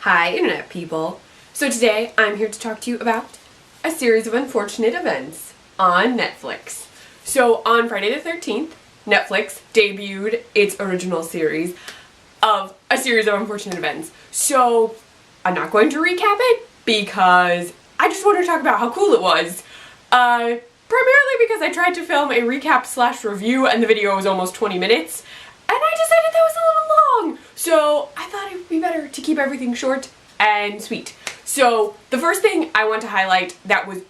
Hi, Internet people. So today I'm here to talk to you about a series of unfortunate events on Netflix. So on Friday the 13th, Netflix debuted its original series of a series of unfortunate events. So I'm not going to recap it because I just want to talk about how cool it was. Primarily because I tried to film a recap / review and the video was almost 20 minutes. And I decided that was a little long, so I thought it would be better to keep everything short and sweet. So the first thing I want to highlight that was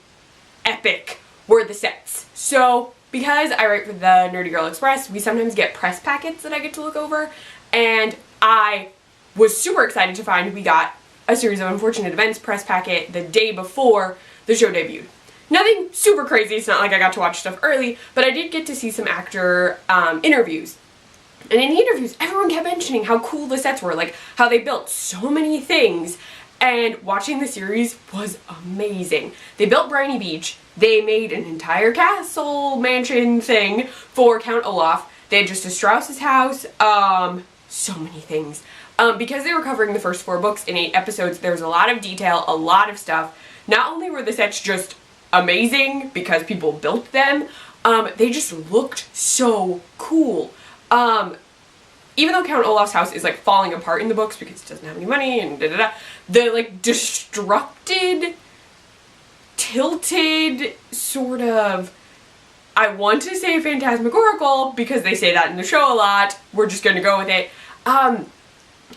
epic were the sets. So because I write for the Nerdy Girl Express, we sometimes get press packets that I get to look over, and I was super excited to find we got a series of unfortunate events press packet the day before the show debuted. Nothing super crazy, it's not like I got to watch stuff early, but I did get to see some actor interviews. And in the interviews, everyone kept mentioning how cool the sets were, like how they built so many things. And watching the series was amazing. They built Briny Beach. They made an entire castle mansion thing for Count Olaf. They had Justice Strauss's house. So many things. Because they were covering the first 4 books in 8 episodes, there was a lot of detail, a lot of stuff. Not only were the sets just amazing because people built them, they just looked so cool. Even though Count Olaf's house is like falling apart in the books because he doesn't have any money and the like destructed, tilted sort of, I want to say phantasmagorical because they say that in the show a lot, we're just gonna go with it.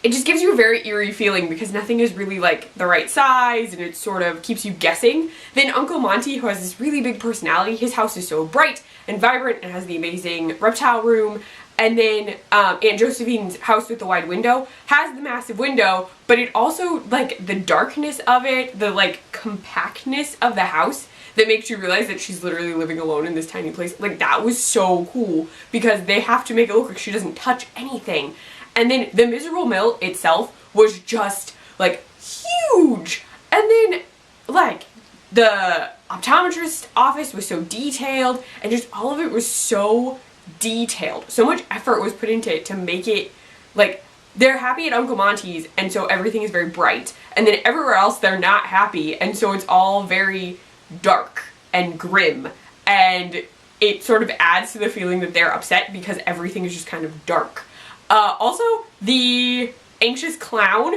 It just gives you a very eerie feeling because nothing is really like the right size and it sort of keeps you guessing. Then Uncle Monty, who has this really big personality, his house is so bright and vibrant and has the amazing reptile room. And then Aunt Josephine's house with the wide window has the massive window, but it also, like, the darkness of it, the, like, compactness of the house that makes you realize that she's literally living alone in this tiny place. Like, that was so cool because they have to make it look like she doesn't touch anything. And then the miserable mill itself was just, like, huge. And then, like, the optometrist office was so detailed and just all of it was so detailed. So much effort was put into it to make it, like, they're happy at Uncle Monty's and so everything is very bright, and then everywhere else they're not happy and so it's all very dark and grim, and it sort of adds to the feeling that they're upset because everything is just kind of dark. Also, the anxious clown,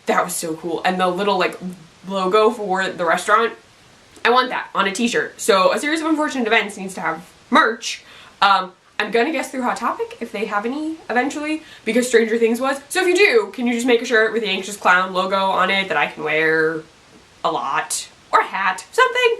that was so cool, and the little, like, logo for the restaurant, I want that on a t-shirt. So a series of unfortunate events needs to have merch. I'm gonna guess through Hot Topic if they have any eventually, because Stranger Things was. So if you do, can you just make a shirt with the Anxious Clown logo on it that I can wear a lot? Or a hat, something?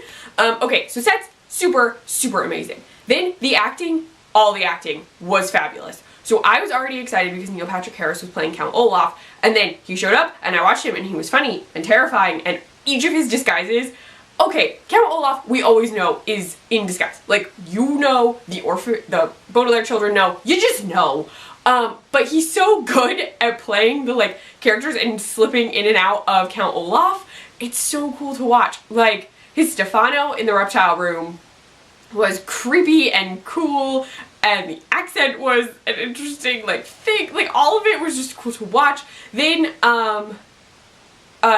Okay, so sets, super, super amazing. Then the acting, all the acting was fabulous. So I was already excited because Neil Patrick Harris was playing Count Olaf, and then he showed up and I watched him and he was funny and terrifying, and each of his disguises, okay, Count Olaf, we always know, is in disguise. Like, you know, the Baudelaire children know, you just know. But he's so good at playing the, like, characters and slipping in and out of Count Olaf. It's so cool to watch. Like, his Stefano in the reptile room was creepy and cool, and the accent was an interesting, like, thing. Like, all of it was just cool to watch. Then,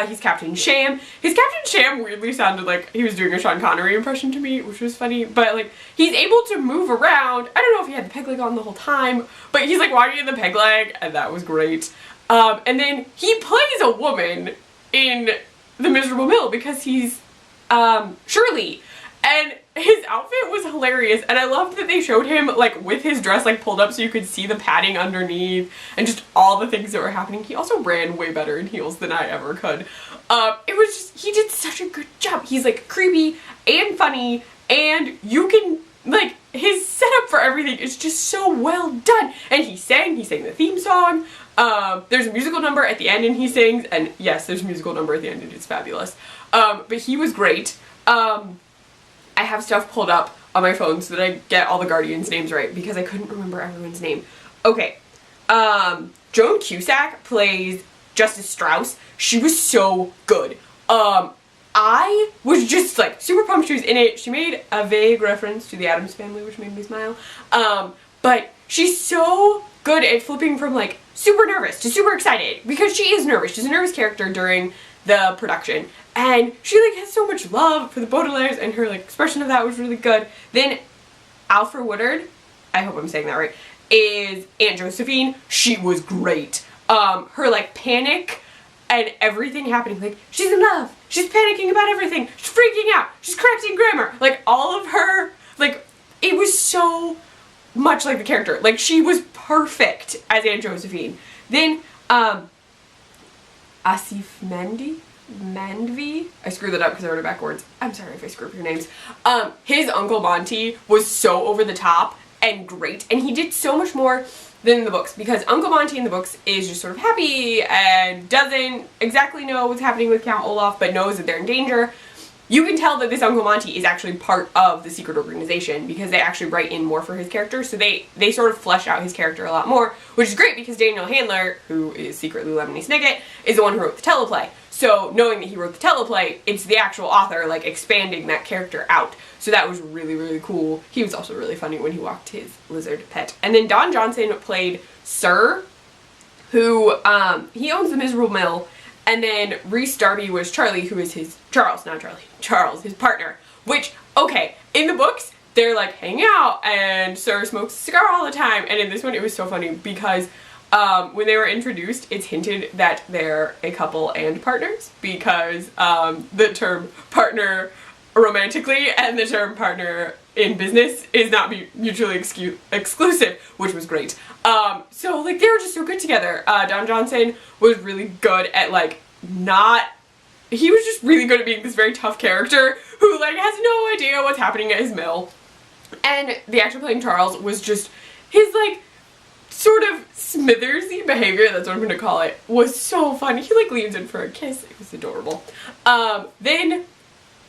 he's Captain Sham. His Captain Sham weirdly sounded like he was doing a Sean Connery impression to me, which was funny, but like, he's able to move around. I don't know if he had the peg leg on the whole time, but he's like walking in the peg leg, and that was great. And then he plays a woman in The Miserable Mill because he's, Shirley. And his outfit was hilarious, and I loved that they showed him, like, with his dress, like, pulled up so you could see the padding underneath, and just all the things that were happening. He also ran way better in heels than I ever could. It was just, he did such a good job. He's, like, creepy and funny, and you can, like, his setup for everything is just so well done. And he sang the theme song. There's a musical number at the end, and he sings, and yes, there's a musical number at the end, and it's fabulous. But he was great. I have stuff pulled up on my phone so that I get all the Guardians' names right because I couldn't remember everyone's name. Okay, Joan Cusack plays Justice Strauss. She was so good. I was just like super pumped she was in it. She made a vague reference to the Addams Family, which made me smile. But she's so good at flipping from like super nervous to super excited, because she is nervous. She's a nervous character during the production, and she like has so much love for the Baudelaires, and her like expression of that was really good. Then Alfred Woodard, I hope I'm saying that right, is Aunt Josephine. She was great. Her like panic and everything happening, like she's in love, she's panicking about everything, she's freaking out, she's correcting grammar, like all of her, like it was so much like the character. Like she was perfect as Aunt Josephine. Then Asif Mandvi, I screwed that up because I wrote it backwards. I'm sorry if I screw up your names. His Uncle Monty was so over the top and great, and he did so much more than in the books, because Uncle Monty in the books is just sort of happy and doesn't exactly know what's happening with Count Olaf, but knows that they're in danger. You can tell that this Uncle Monty is actually part of the secret organization, because they actually write in more for his character, so they sort of flesh out his character a lot more, which is great because Daniel Handler, who is secretly Lemony Snicket, is the one who wrote the teleplay. So knowing that he wrote the teleplay, it's the actual author like expanding that character out. So that was really, really cool. He was also really funny when he walked his lizard pet. And then Don Johnson played Sir, who he owns the Miserable Mill. And then Rhys Darby was Charlie, who is his, Charles, his partner. Which, okay, in the books, they're like hanging out and Sir smokes a cigar all the time. And in this one, it was so funny because when they were introduced, it's hinted that they're a couple and partners, because the term partner romantically and the term partner in business is not mutually exclusive, which was great. So like they were just so good together. Don Johnson was really good at like he was just really good at being this very tough character who like has no idea what's happening at his mill. And the actor playing Charles was just, his like sort of Smithersy behavior, that's what I'm gonna call it, was so funny. He like leans in for a kiss. It was adorable. Then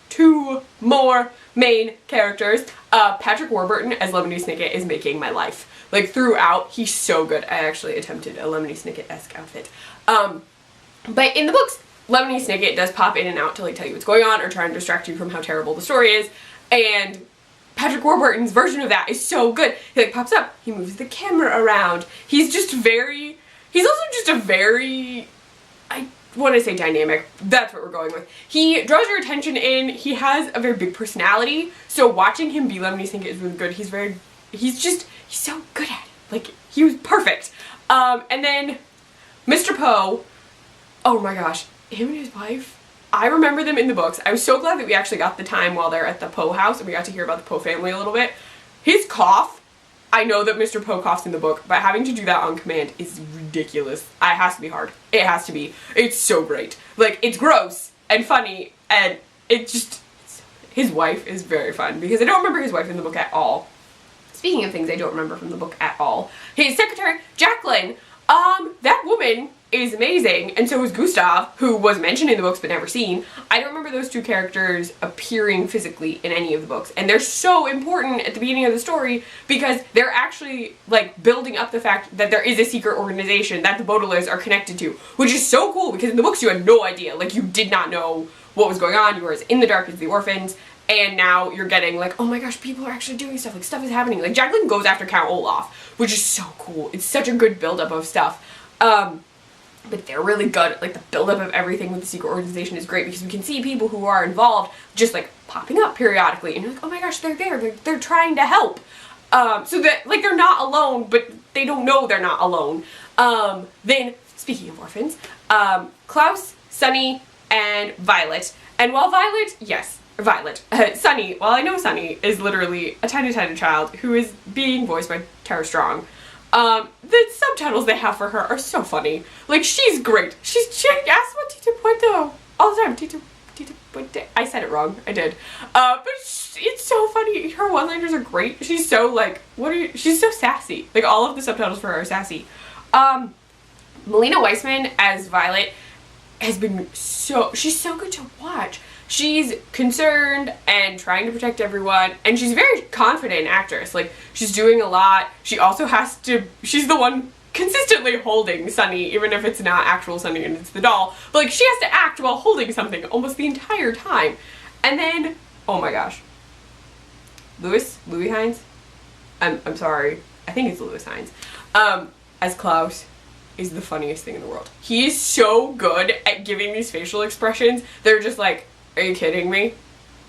two more main characters. Patrick Warburton as Lemony Snicket is making my life. Like throughout, he's so good. I actually attempted a Lemony Snicket-esque outfit. But in the books, Lemony Snicket does pop in and out to like tell you what's going on or try and distract you from how terrible the story is. And Patrick Warburton's version of that is so good. He like pops up, he moves the camera around. He's also just a very, I want to say dynamic, that's what we're going with. He draws your attention in, he has a very big personality, so watching him be Lemony Snicket is really good. He's so good at it. Like, he was perfect. And then Mr. Poe, oh my gosh, him and his wife, I remember them in the books. I was so glad that we actually got the time while they're at the Poe house and we got to hear about the Poe family a little bit. His cough, I know that Mr. Poe coughs in the book, but having to do that on command is ridiculous. It has to be hard. It has to be. It's so great. Like, it's gross and funny, and his wife is very fun, because I don't remember his wife in the book at all. Speaking of things I don't remember from the book at all, his secretary, Jacqueline, that woman is amazing, and so is Gustav, who was mentioned in the books but never seen. I don't remember those two characters appearing physically in any of the books, and they're so important at the beginning of the story because they're actually like building up the fact that there is a secret organization that the Baudelaires are connected to, which is so cool because in the books you had no idea. Like, you did not know what was going on. You were as in the dark as the orphans, and now you're getting like, oh my gosh, people are actually doing stuff, like stuff is happening. Like, Jacqueline goes after Count Olaf, which is so cool. It's such a good buildup of stuff. But they're really good. Like, the buildup of everything with the secret organization is great because we can see people who are involved just like popping up periodically, and you're like, oh my gosh, they're there. They're trying to help. So that like they're not alone, but they don't know they're not alone. Then speaking of orphans, Klaus, Sunny, and Violet. And while Sunny, while I know Sunny is literally a tiny child who is being voiced by Tara Strong, the subtitles they have for her are so funny. Like, she's great. She asks about Tito Puente all the time. Tito Puente. I said it wrong. I did. But it's so funny. Her one-liners are great. She's so, like, she's so sassy. Like, all of the subtitles for her are sassy. Melina Weissman as Violet has been she's so good to watch. She's concerned and trying to protect everyone, and she's a very confident actress. Like, she's doing a lot. She also she's the one consistently holding Sunny, even if it's not actual Sunny and it's the doll. But like, she has to act while holding something almost the entire time. And then, oh my gosh, Louis Hines? I'm sorry. I think it's Louis Hines. as Klaus is the funniest thing in the world. He is so good at giving these facial expressions. They're just like, are you kidding me?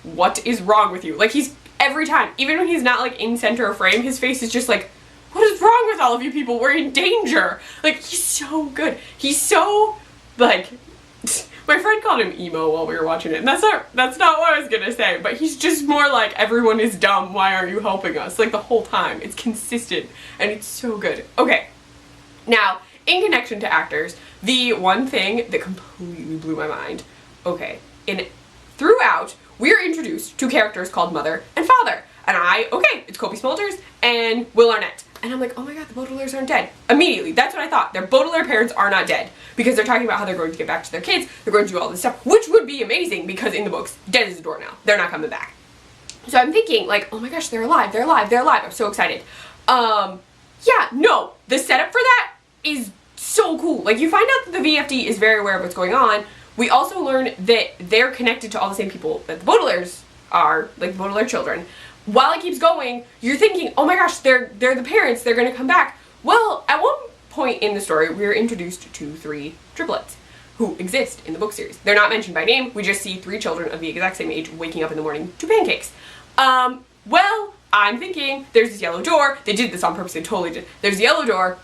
What is wrong with you? Like, he's, every time, even when he's not like in center of frame, his face is just like, what is wrong with all of you people? We're in danger. Like, he's so good. He's so, like, my friend called him emo while we were watching it, and that's not what I was gonna say, but he's just more like, everyone is dumb, why aren't you helping us? Like, the whole time. It's consistent, and it's so good. Okay, now, in connection to actors, the one thing that completely blew my mind, okay, throughout, we're introduced to characters called Mother and Father, and it's Kobe Smulders and Will Arnett. And I'm like, oh my god, the Baudelaires aren't dead. Immediately, that's what I thought. Their Baudelaire parents are not dead. Because they're talking about how they're going to get back to their kids, they're going to do all this stuff, which would be amazing because in the books, dead as a door now. They're not coming back. So I'm thinking, like, oh my gosh, they're alive, they're alive, they're alive. I'm so excited. Yeah, no, the setup for that is so cool. Like, you find out that the VFD is very aware of what's going on. We also learn that they're connected to all the same people that the Baudelaires are, like the Baudelaire children. While it keeps going, you're thinking, oh my gosh, they're the parents, they're gonna come back. Well, at one point in the story, we're introduced to 3 triplets who exist in the book series. They're not mentioned by name, we just see 3 children of the exact same age waking up in the morning to pancakes. Well, I'm thinking, there's this yellow door, they did this on purpose, they totally did. There's a yellow door,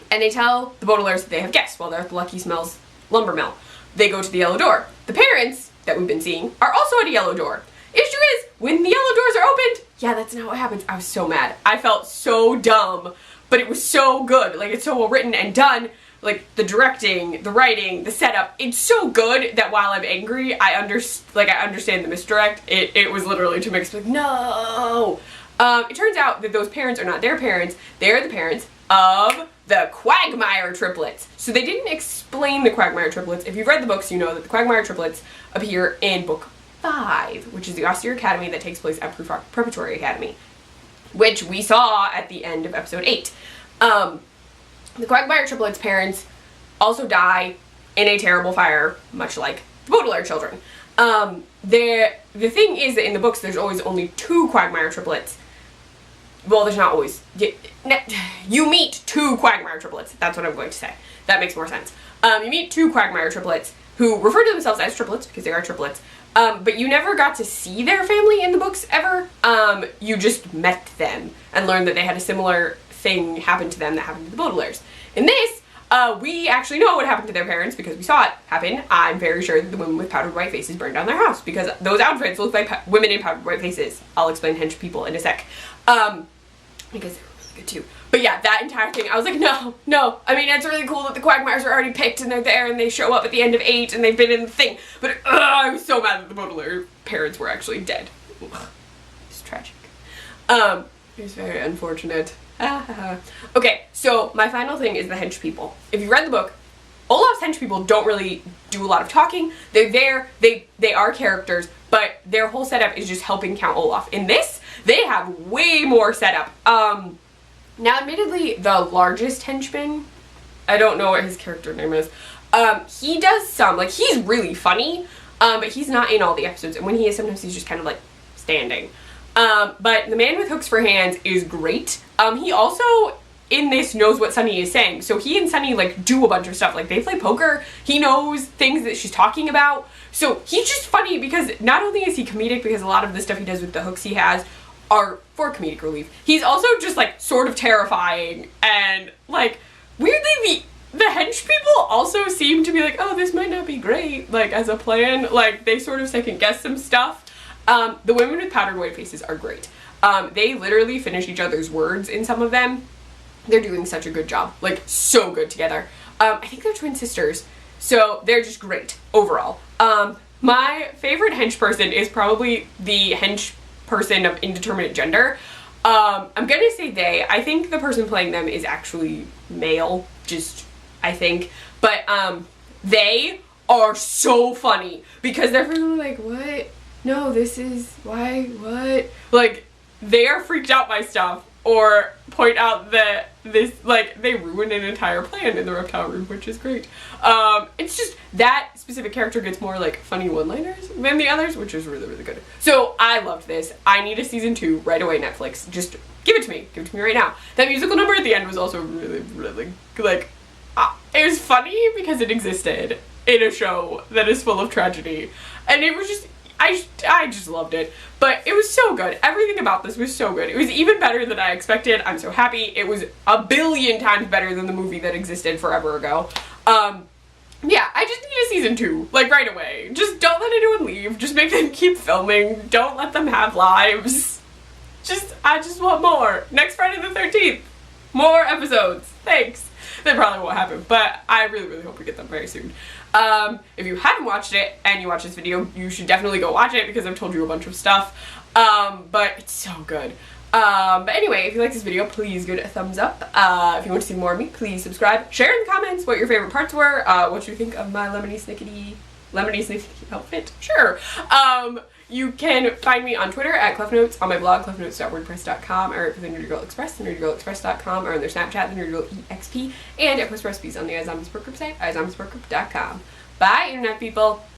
and they tell the Baudelaires that they have guests while they're at the Lucky Smells lumber mill. They go to the yellow door. The parents that we've been seeing are also at a yellow door. Issue is, when the yellow doors are opened, yeah, that's not what happens. I was so mad. I felt so dumb, but it was so good. Like, it's so well written and done. Like, the writing, the setup, it's so good that while I'm angry, I understand the misdirect. It was literally to make me like, no! It turns out that those parents are not their parents. They're the parents of the Quagmire triplets. So they didn't explain the Quagmire triplets. If you've read the books, you know that the Quagmire triplets appear in book 5, which is the austere academy that takes place at Preparatory Academy, which we saw at the end of episode 8. The Quagmire triplets' parents also die in a terrible fire, much like the Baudelaire children. The thing is that in the books there's always only 2 Quagmire triplets. Well, there's not always. You meet 2 Quagmire triplets. That's what I'm going to say. That makes more sense. You meet 2 Quagmire triplets who refer to themselves as triplets because they are triplets. But you never got to see their family in the books ever. You just met them and learned that they had a similar thing happen to them that happened to the Baudelaires. In this, we actually know what happened to their parents because we saw it happen. I'm very sure that the women with powdered white faces burned down their house because those outfits look like women in powdered white faces. I'll explain hench people in a sec. Because they were really good too. But yeah, that entire thing, I was like, no. I mean, it's really cool that the Quagmires are already picked and they're there and they show up at the end of 8 and they've been in the thing. But I was so mad that the Baudelaire parents were actually dead. It's tragic. It's very unfortunate. Okay, so my final thing is the hench people. If you read the book, Olaf's hench people don't really do a lot of talking. They're there, they are characters, but their whole setup is just helping Count Olaf. In this, they have way more setup. Now admittedly, the largest henchman, I don't know what his character name is, he does some, like, he's really funny, but he's not in all the episodes, and when he is, sometimes he's just kind of like standing. But the man with hooks for hands is great. He also, in this, knows what Sunny is saying. So he and Sunny, like, do a bunch of stuff. Like, they play poker. He knows things that she's talking about. So he's just funny because not only is he comedic, because a lot of the stuff he does with the hooks he has are for comedic relief, he's also just, like, sort of terrifying. And, like, weirdly, the hench people also seem to be like, oh, this might not be great, like, as a plan. Like, they sort of second guess some stuff. The women with powdered white faces are great. They literally finish each other's words in some of them. They're doing such a good job. Like, so good together. I think they're twin sisters. So they're just great overall. My favorite hench person is probably the hench person of indeterminate gender. I'm gonna say they. I think the person playing them is actually male. Just, I think. But, they are so funny. Because they're really like, what? No, this is, why, what? Like, they are freaked out by stuff, or point out that this, like, they ruined an entire plan in the reptile room, which is great. It's just, that specific character gets more, like, funny one-liners than the others, which is really, really good. So, I loved this. I need a season 2 right away, Netflix. Just Give it to me. Give it to me right now. That musical number at the end was also really, really, like, it was funny because it existed in a show that is full of tragedy. And it was just, I just loved it. But it was so good. Everything about this was so good. It was even better than I expected. I'm so happy. It was a billion times better than the movie that existed forever ago. Yeah, I just need a season 2, like, right away. Just don't let anyone leave. Just make them keep filming. Don't let them have lives. I just want more. Next Friday the 13th. More episodes. Thanks. That probably won't happen, but I really, really hope we get them very soon. If you haven't watched it and you watch this video, you should definitely go watch it because I've told you a bunch of stuff. But it's so good. But anyway, if you like this video, please give it a thumbs up. If you want to see more of me, please subscribe. Share in the comments what your favorite parts were, what you think of my lemony snickety outfit. Sure. You can find me on Twitter at Kleffnotes, on my blog, kleffnotes.wordpress.com, or at the Nerdy Girl Express, thenerdygirlexpress.com, or on their Snapchat, the Nerdy Girl EXP, and I post recipes on the iZombieSport group site, iZombieSportgroup.com. Bye, Internet people!